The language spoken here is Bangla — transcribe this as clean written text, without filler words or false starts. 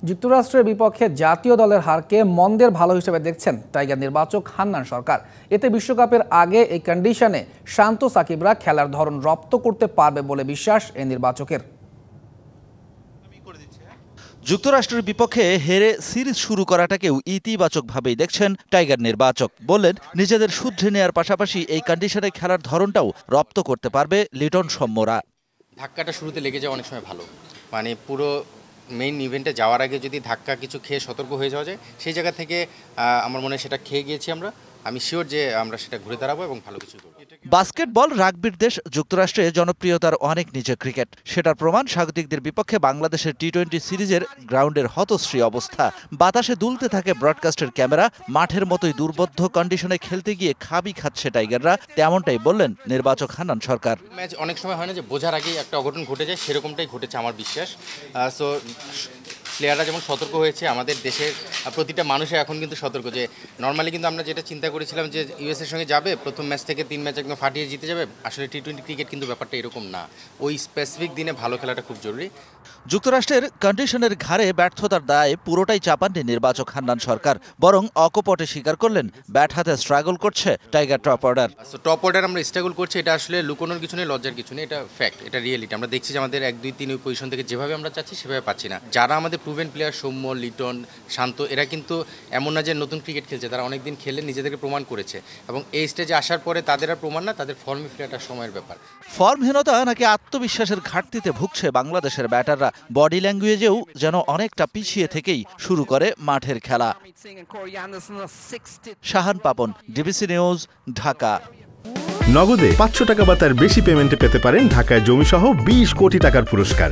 যুক্তরাষ্ট্রের বিপক্ষে জাতীয় দলের হারকে মন্দের ভালো হিসেবে দেখছেন টাইগার নির্বাচক হান্নান সরকার। এতে বিশ্বকাপের আগে এই কন্ডিশনে শান্ত সাকিবরা খেলার ধরন রপ্ত করতে পারবে বলে বিশ্বাস এই নির্বাচকের। যুক্তরাষ্ট্রের বিপক্ষে হেরে সিরিজ শুরু করাটাকেও ইতিবাচকভাবেই দেখছেন টাইগার নির্বাচক। বললেন, নিজেদের শুধরে নেয়ার পাশাপাশি এই কন্ডিশনে খেলার ধরনটাও রপ্ত করতে পারবে লিটন সৌম্যরা। ধাক্কাটা শুরুতে লেগে যাওয়া অনেক সময় ভালো, মানে পুরো মেইন ইভেন্টে যাওয়ার আগে যদি ধাক্কা কিছু খেয়ে সতর্ক হয়ে যাওয়া যায়, সেই জায়গা থেকে আমার মনে হয় সেটা খেয়ে গিয়েছি আমরা। আমি শিওর যে আমরা সেটা ঘুরে দাঁড়াবো এবং ভালো কিছু করবো। বাস্কেটবল রাগবির দেশ যুক্তরাষ্ট্রে জনপ্রিয়তার অনেক নিচে ক্রিকেট। সেটার প্রমাণ স্বাগতিকদের বিপক্ষে বাংলাদেশের টি-20 সিরিজের গ্রাউন্ডের হতশ্রী অবস্থা। বাতাসে দুলতে থাকে ব্রডকাস্টের ক্যামেরা। মাঠের মতোই দুর্বোধ্য কন্ডিশনে খেলতে গিয়ে খাবি খাচ্ছে টাইগাররা, তেমনটাই বললেন নির্বাচক হান্নান সরকার। ম্যাচ অনেক সময় হয় না যে বোঝার আগেই একটা অঘটন ঘটে যায়, সেরকমটাই ঘটেছে আমার বিশ্বাস। সো প্লেয়াররা যেমন সতর্ক হয়েছে, আমাদের দেশের প্রতিটা মানুষে এখন কিন্তু সতর্ক। যে নর্মালি কিন্তু আমরা যেটা চিন্তা করেছিলাম যে ইউএসের সঙ্গে যাবে, প্রথম ম্যাচ থেকে 3 ম্যাচ একদম ফাটিয়ে জিতে যাবে, আসলে টি-20 ক্রিকেট কিন্তু ব্যাপারটা এরকম না। ওই স্পেসিফিক দিনে ভালো খেলাটা খুব জরুরি। যুক্তরাষ্ট্রের কন্ডিশনের ঘাড়ে ব্যর্থতার দায়ে পুরোটাই চাপাননি নির্বাচক হান্নান সরকার, বরং অকপটে স্বীকার করলেন ব্যাট হাতে স্ট্রাগল করছে tiger top order. Top order আমরা স্ট্রাগল করছি, এটা আসলে লুকোনোর কিছু নেই, লজ্জার কিছু নেই, এটা ফ্যাক্ট, এটা রিয়েলিটি। আমরা দেখছি যে আমাদের 1, 2, 3 ওই পজিশন থেকে যেভাবে আমরা চাচ্ছি সেভাবে পাচ্ছি না। যারা আমাদের প্রুভেন প্লেয়ার সৌম্য, লিটন, শান্ত, এরা কিন্তু এমন না যে নতুন ক্রিকেট খেলছে, তারা অনেকদিন খেলে নিজেদেরকে প্রমাণ করেছে এবং এই স্টেজে আসার পরে তাদের আর প্রমাণ না, তাদের ফর্মে ফেরাটা সময়ের ব্যাপার। ফর্মহীনতা নাকি আত্মবিশ্বাসের ঘাটতিতে ভুগছে বাংলাদেশের ব্যাটাররা। বডি ল্যাঙ্গুয়েজেও যেন অনেকটা পিছিয়ে থেকেই শুরু করে মাঠের খেলা। Shahan Papon, DBC news, Dhaka. নগদে 500 টাকা বা তার বেশি পেমেন্টে পেতে পারেন ঢাকায় জমিসহ 20 কোটি টাকার পুরস্কার।